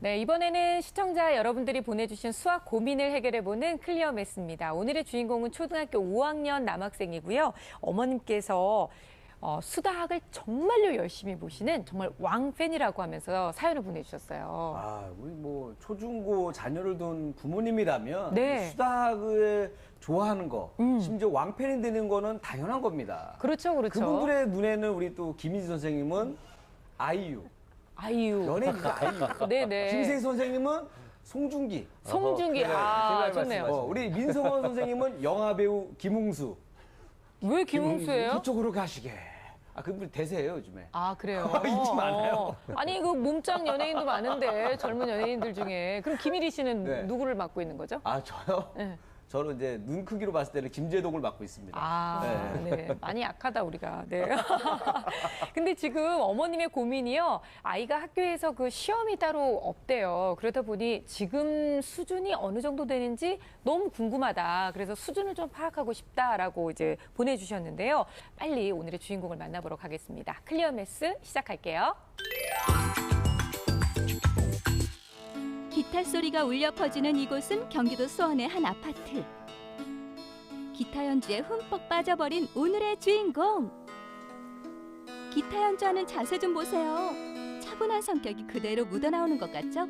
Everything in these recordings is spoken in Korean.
네, 이번에는 시청자 여러분들이 보내주신 수학 고민을 해결해보는 클리어 매스입니다. 오늘의 주인공은 초등학교 5학년 남학생이고요. 어머님께서 수다학을 정말로 열심히 보시는 정말 왕팬이라고 하면서 사연을 보내주셨어요. 아, 우리 뭐 초중고 자녀를 둔 부모님이라면 네. 수다학을 좋아하는 거, 심지어 왕팬이 되는 거는 당연한 겁니다. 그렇죠, 그렇죠. 그분들의 눈에는 우리 또 김인지 선생님은 아이유, 아이유. 연예인이다 아이유. 네네. 김세희 선생님은 송중기. 송중기. 아, 좋네요. 우리 민성원 선생님은 영화 배우 김웅수. 왜 김웅수예요? 그쪽으로 가시게. 아, 그분 대세예요 요즘에. 아, 그래요? 인기 많아요. 아니, 그 몸짱 연예인도 많은데, 젊은 연예인들 중에. 그럼 김일희 씨는 네. 누구를 맡고 있는 거죠? 아, 저요? 네. 저는 이제 눈 크기로 봤을 때는 김재동을 맡고 있습니다. 아, 네. 많이 약하다, 우리가. 네. 근데 지금 어머님의 고민이요. 아이가 학교에서 그 시험이 따로 없대요. 그러다 보니 지금 수준이 어느 정도 되는지 너무 궁금하다. 그래서 수준을 좀 파악하고 싶다라고 이제 보내주셨는데요. 빨리 오늘의 주인공을 만나보러 가겠습니다. 클리어 매스 시작할게요. 기타 소리가 울려 퍼지는 이곳은 경기도 수원의 한 아파트. 기타 연주에 흠뻑 빠져버린 오늘의 주인공. 기타 연주하는 자세 좀 보세요. 차분한 성격이 그대로 묻어나오는 것 같죠?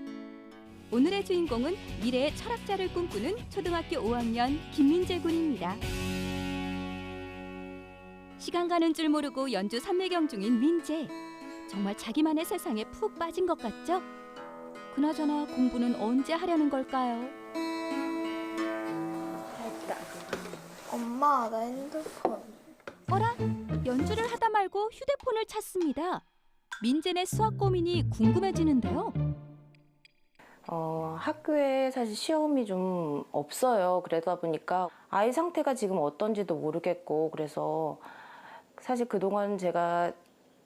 오늘의 주인공은 미래의 철학자를 꿈꾸는 초등학교 5학년 김민재 군입니다. 시간 가는 줄 모르고 연주 삼매경 중인 민재. 정말 자기만의 세상에 푹 빠진 것 같죠? 그나저나 공부는 언제 하려는 걸까요? 엄마, 나 핸드폰. 어라? 연주를 하다 말고 휴대폰을 찾습니다. 민재네 수학 고민이 궁금해지는데요. 학교에 사실 시험이 좀 없어요. 그러다 보니까 아이 상태가 지금 어떤지도 모르겠고, 그래서 사실 그동안 제가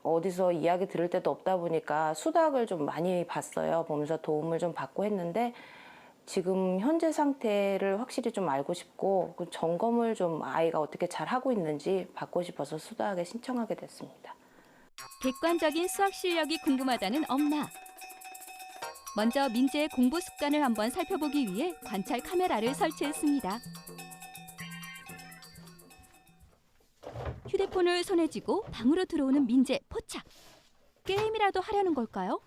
어디서 이야기 들을 때도 없다 보니까 수학을 좀 많이 봤어요. 보면서 도움을 좀 받고 했는데 지금 현재 상태를 확실히 좀 알고 싶고 그 점검을 좀 아이가 어떻게 잘 하고 있는지 받고 싶어서 수학에 신청하게 됐습니다. 객관적인 수학 실력이 궁금하다는 엄마. 먼저 민재의 공부 습관을 한번 살펴보기 위해 관찰 카메라를 설치했습니다. 휴대폰을 손에 쥐고 방으로 들어오는 민재 포착. 게임이라도 하려는 걸까요?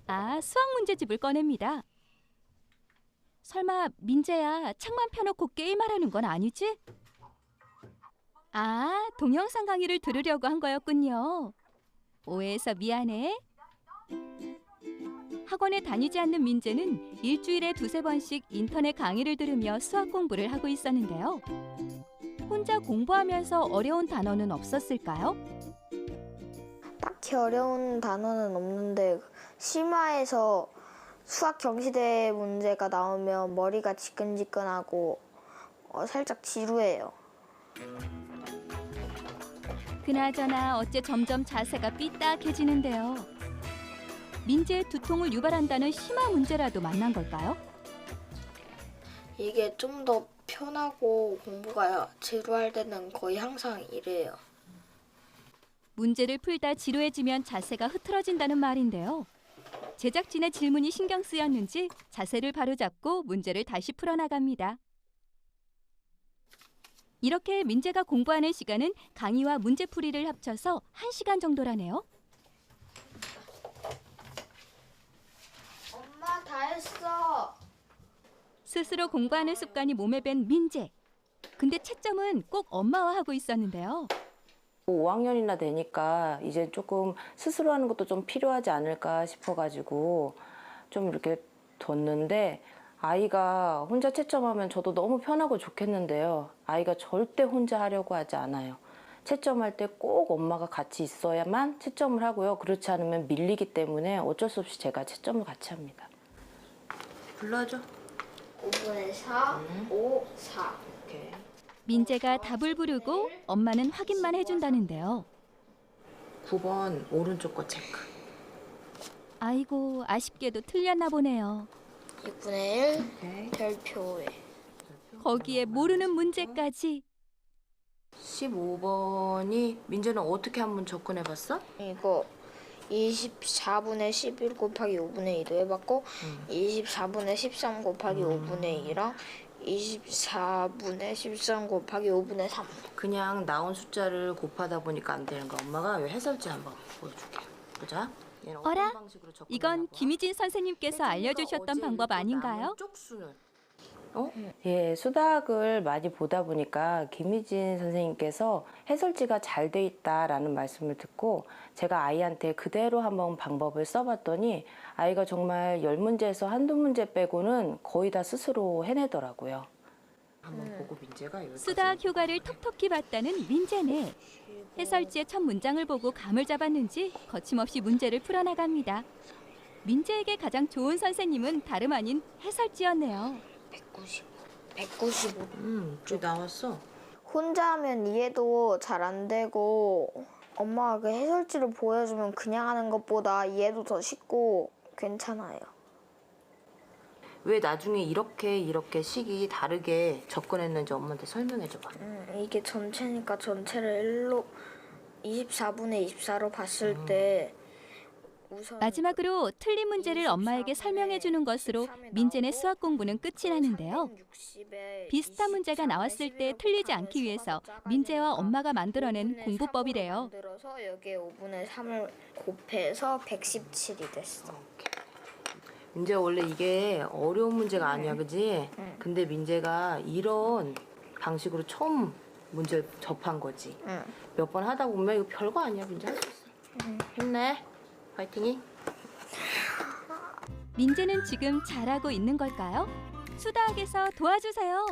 아, 수학 문제집을 꺼냅니다. 설마 민재야 책만 펴놓고 게임하려는 건 아니지? 아, 동영상 강의를 들으려고 한 거였군요. 오해해서 미안해. 학원에 다니지 않는 민재는 일주일에 2~3번씩 인터넷 강의를 들으며 수학 공부를 하고 있었는데요. 혼자 공부하면서 어려운 단어는 없었을까요? 딱히 어려운 단어는 없는데 심화해서 수학 경시대 문제가 나오면 머리가 지끈지끈하고 살짝 지루해요. 그나저나 어째 점점 자세가 삐딱해지는데요. 민재의 두통을 유발한다는 심화 문제라도 만난 걸까요? 이게 좀 더 편하고 공부가 지루할 때는 거의 항상 이래요. 문제를 풀다 지루해지면 자세가 흐트러진다는 말인데요. 제작진의 질문이 신경 쓰였는지 자세를 바로잡고 문제를 다시 풀어나갑니다. 이렇게 민재가 공부하는 시간은 강의와 문제풀이를 합쳐서 1시간 정도라네요. 엄마, 다 했어. 스스로 공부하는 습관이 몸에 밴 민재. 근데 채점은 꼭 엄마와 하고 있었는데요. 5학년이나 되니까 이제 조금 스스로 하는 것도 좀 필요하지 않을까 싶어가지고 좀 이렇게 뒀는데 아이가 혼자 채점하면 저도 너무 편하고 좋겠는데요. 아이가 절대 혼자 하려고 하지 않아요. 채점할 때 꼭 엄마가 같이 있어야만 채점을 하고요. 그렇지 않으면 밀리기 때문에 어쩔 수 없이 제가 채점을 같이 합니다. 불러줘. 5분의 4, 5, 4. 오케이. 민재가 답을 부르고 엄마는 확인만 해준다는데요. 9번 오른쪽 거 체크. 아이고, 아쉽게도 틀렸나 보네요. 6분의 1, 오케이. 별표에. 거기에 모르는 문제까지. 15번이 민재는 어떻게 한번 접근해봤어? 이거 24분의 11 곱하기 5분의 2도 해봤고 24분의 13 곱하기 5분의 2랑 24분의 13 곱하기 5분의 3. 그냥 나온 숫자를 곱하다 보니까 안 되는 거. 엄마가 요 해설지 한번 보여줄게. 보자. 얘는 어떤 어라? 방식으로 접근하냐고. 이건 김희진 선생님께서 알려주셨던 방법 아닌가요? 쪽수는 예, 수학을 많이 보다 보니까 김희진 선생님께서 해설지가 잘 돼 있다라는 말씀을 듣고 제가 아이한테 그대로 한번 방법을 써봤더니 아이가 정말 10문제에서 한두 문제 빼고는 거의 다 스스로 해내더라고요. 한번 보고 민재가 수다학 효과를 톡톡히 봤다는 민재네. 해설지의 첫 문장을 보고 감을 잡았는지 거침없이 문제를 풀어나갑니다. 민재에게 가장 좋은 선생님은 다름 아닌 해설지였네요. 195. 쭉 나왔어. 혼자 하면 이해도 잘 안 되고 엄마가 그 해설지를 보여주면 그냥 하는 것보다 이해도 더 쉽고 괜찮아요. 왜 나중에 이렇게 식이 다르게 접근했는지 엄마한테 설명해 줘봐. 이게 전체니까 전체를 1로 24분의 24로 봤을 때 우선 마지막으로 틀린 문제를 엄마에게 설명해 주는 것으로 민재네 수학 공부는 끝이 나는데요. 비슷한 문제가 나왔을 때 틀리지 않기 위해서 민재와 엄마가 만들어낸 공부법이래요. 만들어서 여기에 5분의 3을 곱해서 117이 됐어. 민재 원래 이게 어려운 문제가 아니야, 그지? 근데 민재가 이런 방식으로 처음 문제 접한 거지. 몇 번 하다 보면 이거 별거 아니야, 민재 할 수 있어. 힘내, 파이팅이. 민재는 지금 잘하고 있는 걸까요? 수다학에서 도와주세요.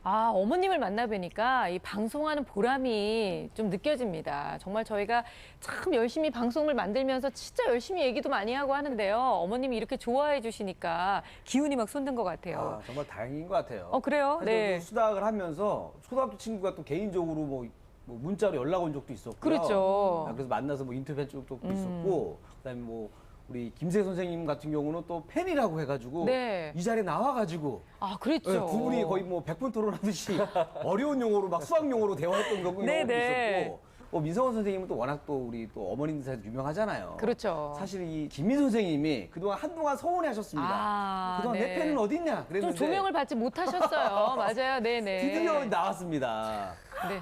아, 어머님을 만나 뵈니까 이 방송하는 보람이 좀 느껴집니다. 정말 저희가 참 열심히 방송을 만들면서 진짜 열심히 얘기도 많이 하고 하는데요. 어머님이 이렇게 좋아해 주시니까 기운이 막 솟는 것 같아요. 아, 정말 다행인 것 같아요. 그래요? 사실 네. 저도 수학을 하면서 초등학교 친구가 또 개인적으로 뭐 문자로 연락 온 적도 있었고요. 그렇죠. 그래서 만나서 뭐 인터뷰한 적도 있었고, 그다음에 뭐 우리 김세 선생님 같은 경우는 또 팬이라고 해가지고 네. 이 자리에 나와가지고 아, 그랬죠. 네, 두 분이 거의 뭐 100분 토론하듯이 어려운 용어로 막 수학 용어로 대화했던 경우도 네네. 있었고, 민성원 선생님은 또 워낙 또 우리 또 어머님들 사이에서 유명하잖아요. 그렇죠. 사실 이 김민 선생님이 그동안 한동안 서운해하셨습니다. 아, 그동안 네. 내 팬은 어딨냐 좀 그랬는데 조명을 받지 못하셨어요. 맞아요. 네네. 드디어 나왔습니다. 네.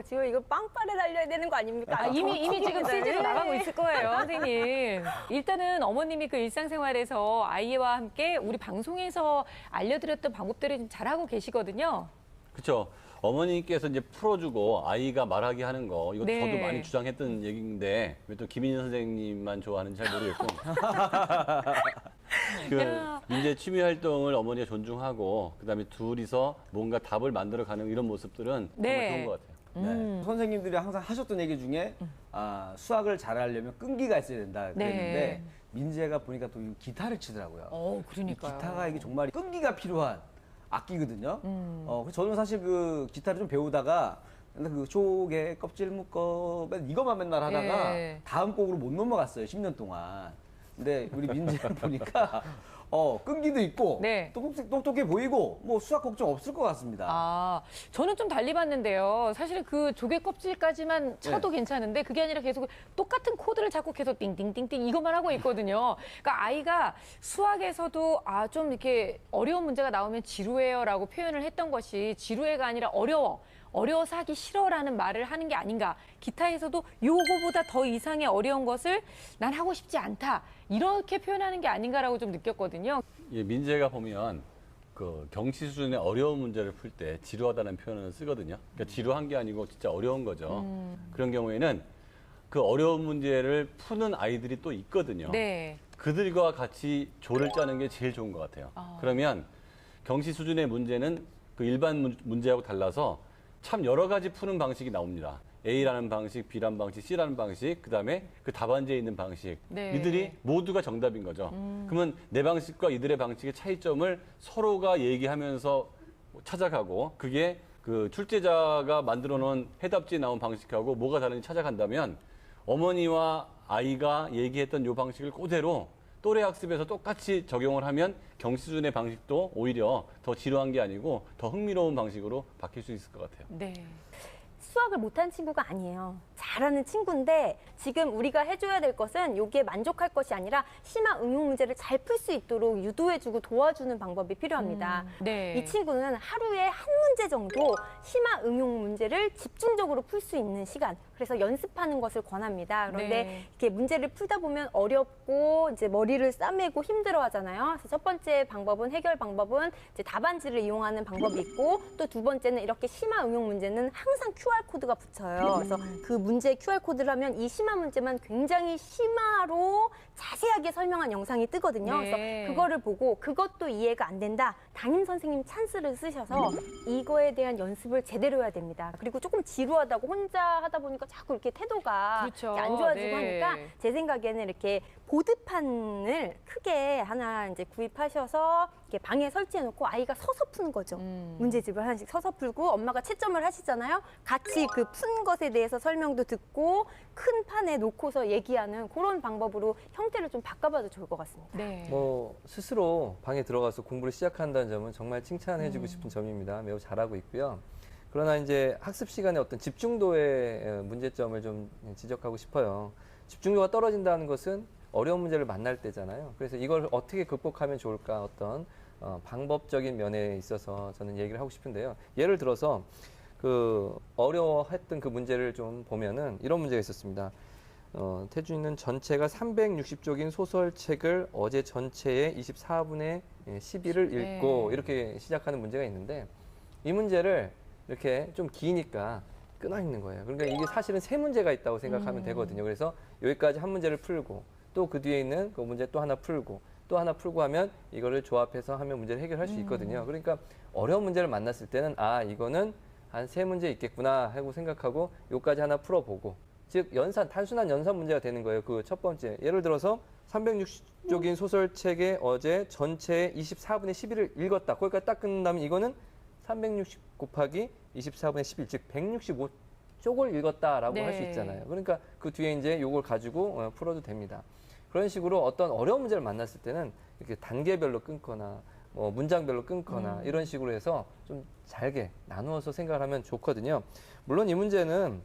지금 이거 빵빠레 달려야 되는 거 아닙니까? 아, 이미 지금 시즌 나가고 있을 거예요, 네. 선생님. 일단은 어머님이 그 일상생활에서 아이와 함께 우리 방송에서 알려드렸던 방법들을 좀 잘하고 계시거든요. 그렇죠. 어머니께서 이제 풀어주고 아이가 말하게 하는 거 이것도 네. 저도 많이 주장했던 얘기인데 왜 또 김인희 선생님만 좋아하는지 잘 모르겠고 그 민재 취미 활동을 어머니가 존중하고 그다음에 둘이서 뭔가 답을 만들어가는 이런 모습들은 네. 정말 좋은 것 같아요. 네. 선생님들이 항상 하셨던 얘기 중에 수학을 잘하려면 끈기가 있어야 된다 그랬는데 네. 민재가 보니까 또 기타를 치더라고요. 이 그러니까요. 기타가 이게 정말 끈기가 필요한 악기거든요. 그래서 저는 사실 그 기타를 좀 배우다가 그 조개 껍질 묶어 이것만 맨날 하다가 예. 다음 곡으로 못 넘어갔어요. 10년 동안. 근데 우리 민재를 보니까 끈기도 있고 네. 똑똑해 보이고 뭐 수학 걱정 없을 것 같습니다. 아, 저는 좀 달리 봤는데요. 사실은 그 조개 껍질까지만 쳐도 네. 괜찮은데 그게 아니라 계속 똑같은 코드를 자꾸 계속 띵띵띵띵 이것만 하고 있거든요. 그러니까 아이가 수학에서도 좀 이렇게 어려운 문제가 나오면 지루해요라고 표현을 했던 것이 지루해가 아니라 어려워서 하기 싫어라는 말을 하는 게 아닌가. 기타에서도 요거보다 더 이상의 어려운 것을 난 하고 싶지 않다. 이렇게 표현하는 게 아닌가라고 좀 느꼈거든요. 예, 민재가 보면 그 경시 수준의 어려운 문제를 풀 때 지루하다는 표현을 쓰거든요. 그러니까 지루한 게 아니고 진짜 어려운 거죠. 그런 경우에는 그 어려운 문제를 푸는 아이들이 또 있거든요. 네. 그들과 같이 조를 짜는 게 제일 좋은 것 같아요. 그러면 경시 수준의 문제는 그 일반 문제하고 달라서 참 여러 가지 푸는 방식이 나옵니다. A라는 방식, B라는 방식, C라는 방식, 그다음에 그 답안지에 있는 방식. 네. 이들이 모두가 정답인 거죠. 그러면 내 방식과 이들의 방식의 차이점을 서로가 얘기하면서 찾아가고 그게 그 출제자가 만들어 놓은 해답지에 나온 방식하고 뭐가 다른지 찾아간다면 어머니와 아이가 얘기했던 이 방식을 그대로 또래 학습에서 똑같이 적용을 하면 경시 수준의 방식도 오히려 더 지루한 게 아니고 더 흥미로운 방식으로 바뀔 수 있을 것 같아요. 네. 수학을 못한 친구가 아니에요. 잘하는 친구인데 지금 우리가 해줘야 될 것은 여기에 만족할 것이 아니라 심화 응용 문제를 잘 풀 수 있도록 유도해주고 도와주는 방법이 필요합니다. 네. 이 친구는 하루에 한 문제 정도 심화 응용 문제를 집중적으로 풀 수 있는 시간, 그래서 연습하는 것을 권합니다. 그런데 네. 이렇게 문제를 풀다 보면 어렵고 이제 머리를 싸매고 힘들어 하잖아요. 그래서 첫 번째 방법은, 해결 방법은 이제 답안지를 이용하는 방법이 있고, 또 두 번째는 이렇게 심화 응용 문제는 항상 QR코드가 붙여요. 그래서 그 문제 QR코드를 하면 이 심화 문제만 굉장히 심화로 자세하게 설명한 영상이 뜨거든요. 네. 그래서 그거를 보고 그것도 이해가 안 된다. 담임 선생님 찬스를 쓰셔서 이거에 대한 연습을 제대로 해야 됩니다. 그리고 조금 지루하다고 혼자 하다 보니까 자꾸 이렇게 태도가 그렇죠. 이렇게 안 좋아지고 네. 하니까 제 생각에는 이렇게 보드판을 크게 하나 이제 구입하셔서 이렇게 방에 설치해놓고 아이가 서서 푸는 거죠. 문제집을 하나씩 서서 풀고 엄마가 채점을 하시잖아요. 같이 그 푼 것에 대해서 설명도 듣고 큰 판에 놓고서 얘기하는 그런 방법으로 형태를 좀 바꿔봐도 좋을 것 같습니다. 네. 뭐 스스로 방에 들어가서 공부를 시작한다는 점은 정말 칭찬해주고 싶은 점입니다. 매우 잘하고 있고요. 그러나 이제 학습 시간에 어떤 집중도의 문제점을 좀 지적하고 싶어요. 집중도가 떨어진다는 것은 어려운 문제를 만날 때잖아요. 그래서 이걸 어떻게 극복하면 좋을까, 어떤 방법적인 면에 있어서 저는 얘기를 하고 싶은데요. 예를 들어서 그 어려워했던 그 문제를 좀 보면은 이런 문제가 있었습니다. 태준이는 전체가 360쪽인 소설책을 어제 전체의 24분의 12를 읽고 네. 이렇게 시작하는 문제가 있는데, 이 문제를 이렇게 좀 기니까 끊어 있는 거예요. 그러니까 이게 사실은 세 문제가 있다고 생각하면 되거든요. 그래서 여기까지 한 문제를 풀고 또 그 뒤에 있는 그 문제 또 하나 풀고 또 하나 풀고 하면 이거를 조합해서 하면 문제를 해결할 수 있거든요. 그러니까 어려운 문제를 만났을 때는 아, 이거는 한 세 문제 있겠구나 하고 생각하고 요까지 하나 풀어보고, 즉 연산, 단순한 연산 문제가 되는 거예요. 그 첫 번째, 예를 들어서 360쪽인 소설책에 어제 전체의 24분의 11을 읽었다. 거기까지 딱 끝난다면 이거는 360 곱하기 24분의 11, 즉 165쪽을 읽었다라고 네. 할 수 있잖아요. 그러니까 그 뒤에 이제 요걸 가지고 풀어도 됩니다. 그런 식으로 어떤 어려운 문제를 만났을 때는 이렇게 단계별로 끊거나 문장별로 끊거나 이런 식으로 해서 좀 잘게 나누어서 생각을 하면 좋거든요. 물론 이 문제는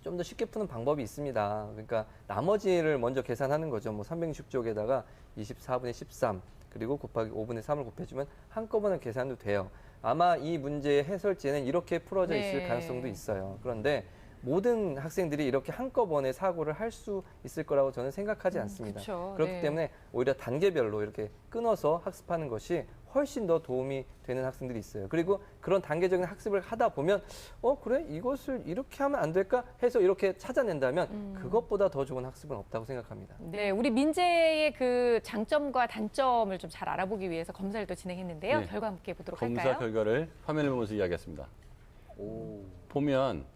좀 더 쉽게 푸는 방법이 있습니다. 그러니까 나머지를 먼저 계산하는 거죠. 뭐 360쪽에다가 24분의 13 그리고 곱하기 5분의 3을 곱해주면 한꺼번에 계산도 돼요. 아마 이 문제의 해설지에는 이렇게 풀어져 있을 네. 가능성도 있어요. 그런데 모든 학생들이 이렇게 한꺼번에 사고를 할 수 있을 거라고 저는 생각하지 않습니다. 그쵸. 그렇기 네. 때문에 오히려 단계별로 이렇게 끊어서 학습하는 것이 훨씬 더 도움이 되는 학생들이 있어요. 그리고 그런 단계적인 학습을 하다 보면 그래? 이것을 이렇게 하면 안 될까? 해서 이렇게 찾아낸다면 그것보다 더 좋은 학습은 없다고 생각합니다. 네, 우리 민재의 그 장점과 단점을 좀 잘 알아보기 위해서 검사를 또 진행했는데요. 네. 결과 함께 보도록 검사 할까요? 결과를 화면을 보면서 이야기했습니다. 보면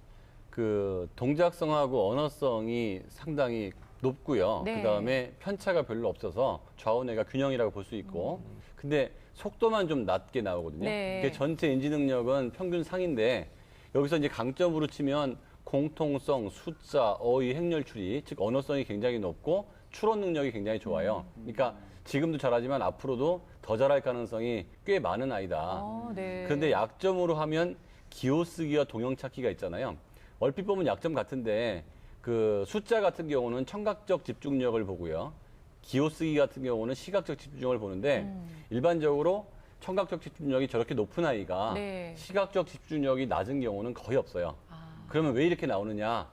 그 동작성하고 언어성이 상당히 높고요. 네. 그다음에 편차가 별로 없어서 좌우뇌가 균형이라고 볼 수 있고, 근데 속도만 좀 낮게 나오거든요. 네. 그게 전체 인지 능력은 평균 상인데, 여기서 이제 강점으로 치면 공통성, 숫자, 어휘, 행렬 추리, 즉 언어성이 굉장히 높고 추론 능력이 굉장히 좋아요. 그러니까 지금도 잘하지만 앞으로도 더 잘할 가능성이 꽤 많은 아이다. 네. 그런데 약점으로 하면 기호쓰기와 동형 찾기가 있잖아요. 얼핏 보면 약점 같은데 그 숫자 같은 경우는 청각적 집중력을 보고요. 기호쓰기 같은 경우는 시각적 집중력을 보는데 일반적으로 청각적 집중력이 저렇게 높은 아이가 네. 시각적 집중력이 낮은 경우는 거의 없어요. 그러면 왜 이렇게 나오느냐?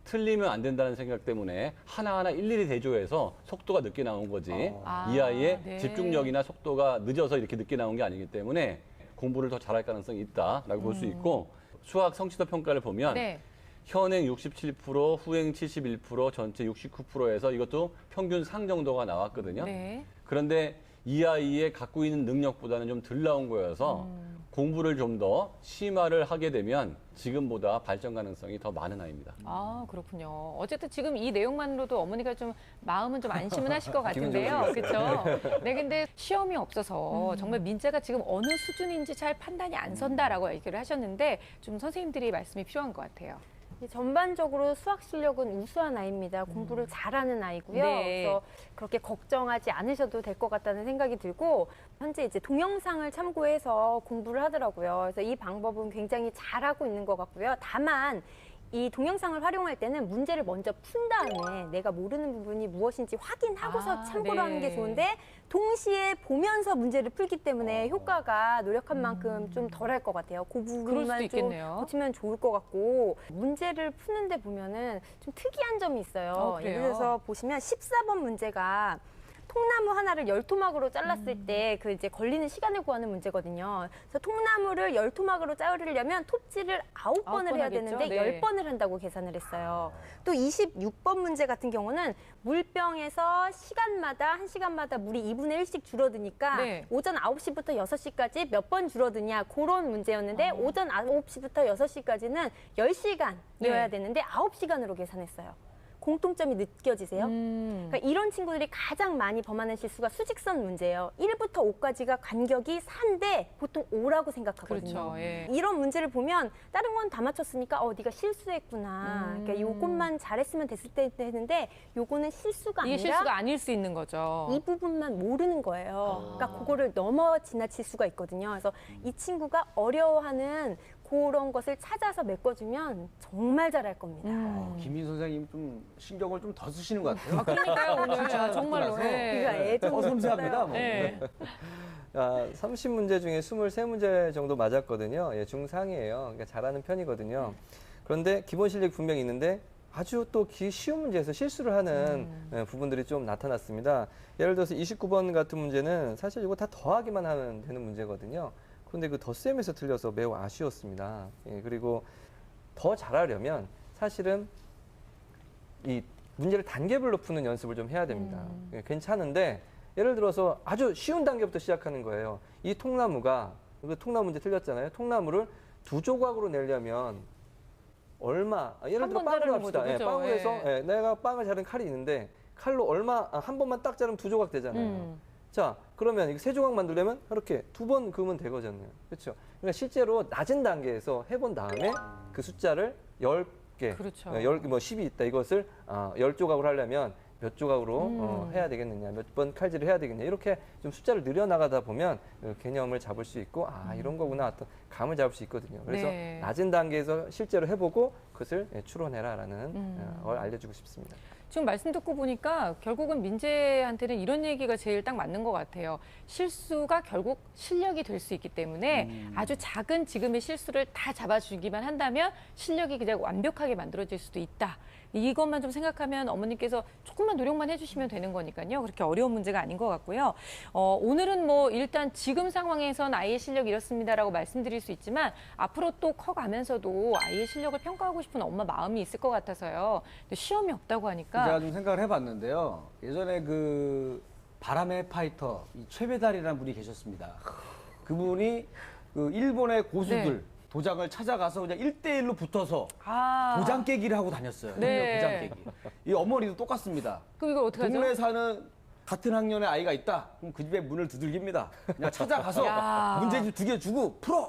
틀리면 안 된다는 생각 때문에 하나하나 일일이 대조해서 속도가 늦게 나온 거지. 이 아이의 네. 집중력이나 속도가 늦어서 이렇게 늦게 나온 게 아니기 때문에 공부를 더 잘할 가능성이 있다라고 볼 수 있고, 수학 성취도 평가를 보면 네. 현행 67%, 후행 71%, 전체 69%에서 이것도 평균 상 정도가 나왔거든요. 네. 그런데 이 아이의 갖고 있는 능력보다는 좀 덜 나온 거여서 공부를 좀 더 심화를 하게 되면 지금보다 발전 가능성이 더 많은 아이입니다. 아, 그렇군요. 어쨌든 지금 이 내용만으로도 어머니가 좀 마음은 좀 안심은 하실 것 같은데요. 그렇죠? 네, 근데 시험이 없어서 정말 민재가 지금 어느 수준인지 잘 판단이 안 선다라고 얘기를 하셨는데 좀 선생님들이 말씀이 필요한 것 같아요. 전반적으로 수학 실력은 우수한 아이입니다. 공부를 잘하는 아이고요. 네. 그래서 그렇게 걱정하지 않으셔도 될 것 같다는 생각이 들고 현재 이제 동영상을 참고해서 공부를 하더라고요. 그래서 이 방법은 굉장히 잘하고 있는 것 같고요. 다만 이 동영상을 활용할 때는 문제를 먼저 푼 다음에 내가 모르는 부분이 무엇인지 확인하고서 참고를 네. 하는 게 좋은데 동시에 보면서 문제를 풀기 때문에 효과가 노력한 만큼 좀 덜할 것 같아요. 그 그럴 수도 부분만 좀 있겠네요. 고치면 좋을 것 같고 문제를 푸는데 보면은 좀 특이한 점이 있어요. 그래요? 예를 들어서 보시면 14번 문제가 통나무 하나를 10토막으로 잘랐을 때 그 이제 걸리는 시간을 구하는 문제거든요. 그래서 통나무를 10토막으로 자르려면 톱질을 9번을 번 해야 하겠죠? 되는데 네. 10번을 한다고 계산을 했어요. 또 26번 문제 같은 경우는 물병에서 시간마다 1시간마다 물이 2분의 1씩 줄어드니까 네. 오전 9시부터 6시까지 몇 번 줄어드냐 그런 문제였는데 오전 9시부터 6시까지는 10시간이어야 네. 되는데 9시간으로 계산했어요. 공통점이 느껴지세요? 그러니까 이런 친구들이 가장 많이 범하는 실수가 수직선 문제예요. 1부터 5까지가 간격이 4인데 보통 5라고 생각하거든요. 그렇죠. 예. 이런 문제를 보면 다른 건 다 맞췄으니까 네가 실수했구나. 그러니까 요것만 잘했으면 됐을 때 했는데 요거는 실수가 이게 아니라 실수가 아닐 수 있는 거죠. 이 부분만 모르는 거예요. 그러니까 그거를 넘어 지나칠 수가 있거든요. 그래서 이 친구가 어려워하는 그런 것을 찾아서 메꿔주면 정말 잘할 겁니다. 김민 선생님 좀 신경을 좀 더 쓰시는 것 같아요. 그러니까요, 오늘 정말로. 그래서 그러니까 예. 애정 섬세합니다. 뭐. 네. 30문제 중에 23문제 정도 맞았거든요. 예, 중상이에요. 그러니까 잘하는 편이거든요. 그런데 기본 실력이 분명히 있는데 아주 또 쉬운 문제에서 실수를 하는 부분들이 좀 나타났습니다. 예를 들어서 29번 같은 문제는 사실 이거 다 더하기만 하면 되는 문제거든요. 그런데 그 덧셈에서 틀려서 매우 아쉬웠습니다. 예, 그리고 더 잘하려면 사실은 이 문제를 단계별로 푸는 연습을 좀 해야 됩니다. 예, 괜찮은데 예를 들어서 아주 쉬운 단계부터 시작하는 거예요. 이 통나무가 그 통나무 문제 틀렸잖아요. 통나무를 2조각으로 내려면 얼마? 예를 한 들어 번 빵으로 자르는 합시다. 거죠, 예, 그죠? 빵을 해서 예. 내가 빵을 자른 칼이 있는데 칼로 얼마 한 번만 딱 자르면 2조각 되잖아요. 자, 그러면 이거 3조각 만들려면 이렇게 2번 그으면 되거든요. 그렇죠? 그러니까 실제로 낮은 단계에서 해본 다음에 그 숫자를 10개, 그렇죠. 10이 있다. 이것을 10조각으로 하려면 몇 조각으로 해야 되겠느냐, 몇 번 칼질을 해야 되겠냐, 이렇게 좀 숫자를 늘려나가다 보면 개념을 잡을 수 있고, 이런 거구나, 어떤 감을 잡을 수 있거든요. 그래서 네. 낮은 단계에서 실제로 해보고 그것을 추론해라라는 걸 알려주고 싶습니다. 지금 말씀 듣고 보니까 결국은 민재한테는 이런 얘기가 제일 딱 맞는 것 같아요. 실수가 결국 실력이 될 수 있기 때문에 아주 작은 지금의 실수를 다 잡아주기만 한다면 실력이 그냥 완벽하게 만들어질 수도 있다. 이것만 좀 생각하면 어머님께서 조금만 노력만 해주시면 되는 거니까요. 그렇게 어려운 문제가 아닌 것 같고요. 오늘은 뭐 일단 지금 상황에선 아이의 실력이 이렇습니다라고 말씀드릴 수 있지만 앞으로 또 커가면서도 아이의 실력을 평가하고 싶은 엄마 마음이 있을 것 같아서요. 근데 시험이 없다고 하니까 제가 좀 생각을 해봤는데요. 예전에 그 바람의 파이터 이 최배달이라는 분이 계셨습니다. 그분이 그 일본의 고수들 네. 도장을 찾아가서 그냥 1대1로 붙어서 아, 도장 깨기를 하고 다녔어요. 네. 도장 깨기. 이 어머니도 똑같습니다. 그럼 이걸 어떻게 하죠? 동네에 사는 같은 학년의 아이가 있다. 그럼 그 집에 문을 두들깁니다. 그냥 찾아가서 야. 문제집 2개 주고 풀어.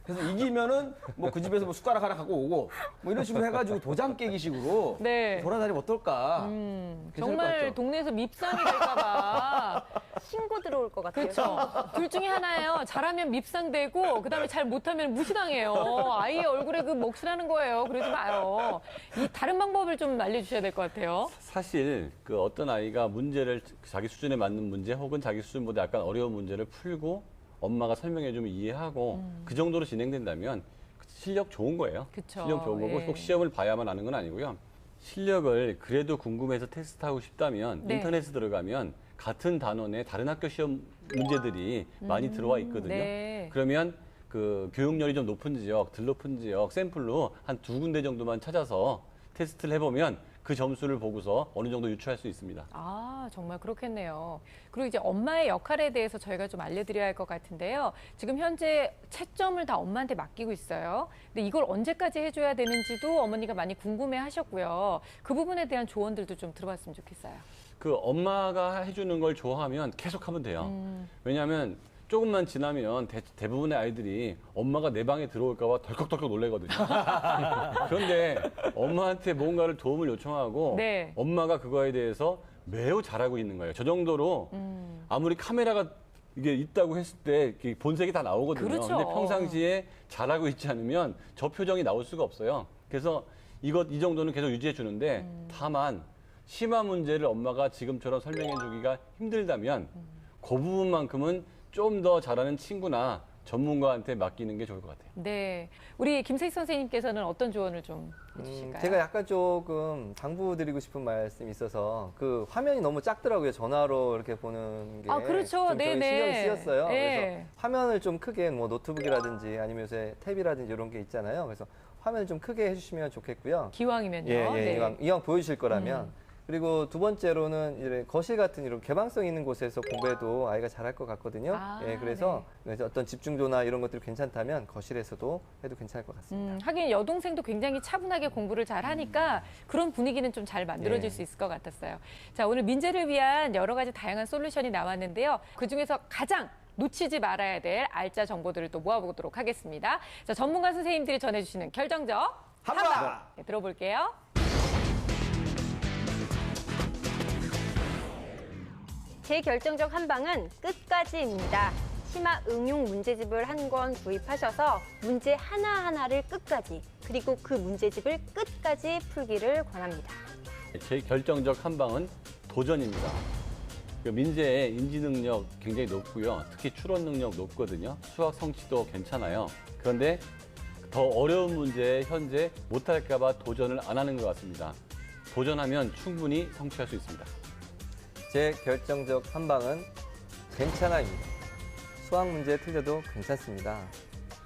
그래서 이기면은 뭐 그 집에서 뭐 숟가락 하나 갖고 오고 뭐 이런 식으로 해가지고 도장 깨기식으로 네. 돌아다니면 어떨까? 괜찮을 것 정말 같죠? 동네에서 밉상이 될까봐. 신고 들어올 것 같아요. 그렇죠. 둘 중에 하나예요. 잘하면 밉상되고 그다음에 잘 못하면 무시당해요. 아이의 얼굴에 그 몫이라는 거예요. 그러지 마요. 이 다른 방법을 좀 알려주셔야 될 것 같아요. 사실 그 어떤 아이가 문제를 자기 수준에 맞는 문제 혹은 자기 수준보다 약간 어려운 문제를 풀고 엄마가 설명해주면 이해하고 그 정도로 진행된다면 실력 좋은 거예요. 그쵸. 실력 좋은 거고 예. 꼭 시험을 봐야만 하는 건 아니고요. 실력을 그래도 궁금해서 테스트하고 싶다면 네. 인터넷에 들어가면 같은 단원의 다른 학교 시험 문제들이 많이 들어와 있거든요. 네. 그러면 그 교육열이 좀 높은 지역, 덜 높은 지역 샘플로 한 2군데 정도만 찾아서 테스트를 해보면 그 점수를 보고서 어느 정도 유추할 수 있습니다. 아, 정말 그렇겠네요. 그리고 이제 엄마의 역할에 대해서 저희가 좀 알려드려야 할 것 같은데요. 지금 현재 채점을 다 엄마한테 맡기고 있어요. 근데 이걸 언제까지 해줘야 되는지도 어머니가 많이 궁금해 하셨고요. 그 부분에 대한 조언들도 좀 들어봤으면 좋겠어요. 그 엄마가 해주는 걸 좋아하면 계속 하면 돼요. 왜냐하면 조금만 지나면 대부분의 아이들이 엄마가 내 방에 들어올까 봐 덜컥덜컥 놀래거든요. 그런데 엄마한테 뭔가를 도움을 요청하고 네. 엄마가 그거에 대해서 매우 잘하고 있는 거예요. 저 정도로 아무리 카메라가 이게 있다고 했을 때 이렇게 본색이 다 나오거든요. 그렇죠. 근데 평상시에 잘하고 있지 않으면 저 표정이 나올 수가 없어요. 그래서 이 정도는 계속 유지해 주는데 다만 심화 문제를 엄마가 지금처럼 설명해 주기가 힘들다면 그 부분만큼은 좀 더 잘하는 친구나 전문가한테 맡기는 게 좋을 것 같아요. 네. 우리 김세희 선생님께서는 어떤 조언을 좀 해주실까요? 제가 약간 조금 당부드리고 싶은 말씀이 있어서 그 화면이 너무 작더라고요. 전화로 이렇게 보는 게. 아, 그렇죠. 좀 저희 네네. 신경이 쓰였어요. 네. 그래서 화면을 좀 크게 뭐 노트북이라든지 아니면 요새 탭이라든지 이런 게 있잖아요. 그래서 화면을 좀 크게 해주시면 좋겠고요. 기왕이면요. 예, 예, 네. 이왕 보여주실 거라면. 그리고 두 번째로는 이제 거실 같은 이런 개방성 있는 곳에서 공부해도 아이가 잘할 것 같거든요. 아, 예, 그래서 어떤 집중도나 이런 것들이 괜찮다면 거실에서도 해도 괜찮을 것 같습니다. 하긴 여동생도 굉장히 차분하게 공부를 잘 하니까 그런 분위기는 좀 잘 만들어질 예. 수 있을 것 같았어요. 자, 오늘 민재를 위한 여러 가지 다양한 솔루션이 나왔는데요. 그중에서 가장 놓치지 말아야 될 알짜 정보들을 또 모아보도록 하겠습니다. 자, 전문가 선생님들이 전해주시는 결정적 한방! 네, 들어볼게요. 제 결정적 한방은 끝까지입니다. 심화 응용 문제집을 한 권 구입하셔서 문제 하나하나를 끝까지, 그리고 그 문제집을 끝까지 풀기를 권합니다. 제 결정적 한방은 도전입니다. 민재의 인지 능력 굉장히 높고요. 특히 추론 능력 높거든요. 수학 성취도 괜찮아요. 그런데 더 어려운 문제에 현재 못할까 봐 도전을 안 하는 것 같습니다. 도전하면 충분히 성취할 수 있습니다. 제 결정적 한방은 괜찮아입니다. 수학 문제 틀려도 괜찮습니다.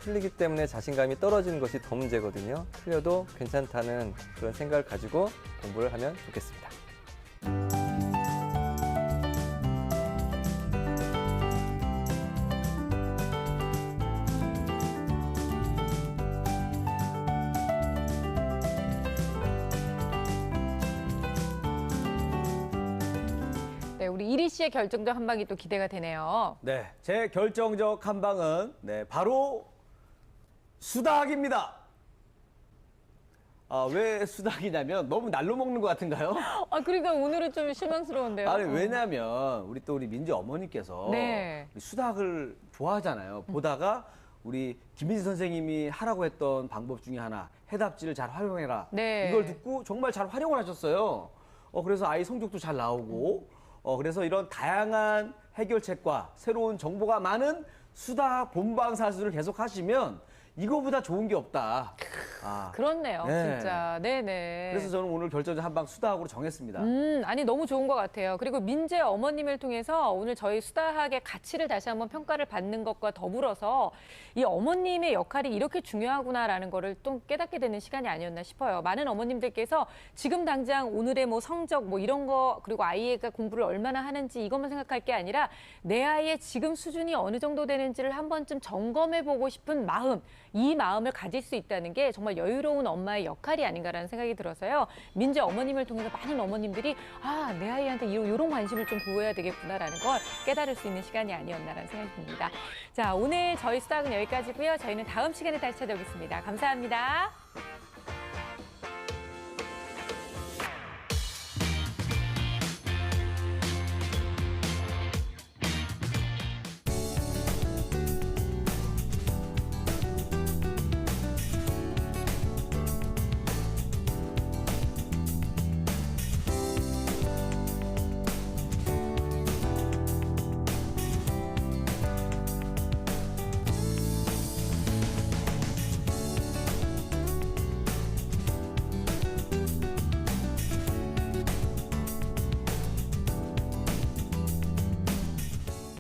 틀리기 때문에 자신감이 떨어지는 것이 더 문제거든요. 틀려도 괜찮다는 그런 생각을 가지고 공부를 하면 좋겠습니다. 네, 우리 이리 씨의 결정적 한방이 또 기대가 되네요. 네, 제 결정적 한방은 바로 수닭입니다. 왜 수닭이냐면 너무 날로 먹는 것 같은가요? 아, 그러니까 오늘은 좀 실망스러운데요. 아니, 왜냐면 우리 민지 어머니께서 네. 우리 수닭을 좋아하잖아요. 보다가 우리 김민지 선생님이 하라고 했던 방법 중에 하나, 해답지를 잘 활용해라. 네. 이걸 듣고 정말 잘 활용을 하셨어요. 그래서 아이 성적도 잘 나오고, 그래서 이런 다양한 해결책과 새로운 정보가 많은 수닭 본방사수를 계속 하시면 이거보다 좋은 게 없다. 그렇네요, 네. 진짜. 네네. 그래서 저는 오늘 결정적 한방 수닭으로 정했습니다. 아니 너무 좋은 것 같아요. 그리고 민재 어머님을 통해서 오늘 저희 수다학의 가치를 다시 한번 평가를 받는 것과 더불어서 이 어머님의 역할이 이렇게 중요하구나라는 거를 또 깨닫게 되는 시간이 아니었나 싶어요. 많은 어머님들께서 지금 당장 오늘의 뭐 성적 뭐 이런 거, 그리고 아이가 공부를 얼마나 하는지 이것만 생각할 게 아니라 내 아이의 지금 수준이 어느 정도 되는지를 한 번쯤 점검해 보고 싶은 마음, 이 마음을 가질 수 있다는 게 정말 여유로운 엄마의 역할이 아닌가라는 생각이 들어서요. 민재 어머님을 통해서 많은 어머님들이 내 아이한테 이런 관심을 좀 보여야 되겠구나라는 걸 깨달을 수 있는 시간이 아니었나라는 생각이 듭니다. 자, 오늘 저희 수다학은 여기까지고요. 저희는 다음 시간에 다시 찾아오겠습니다. 감사합니다.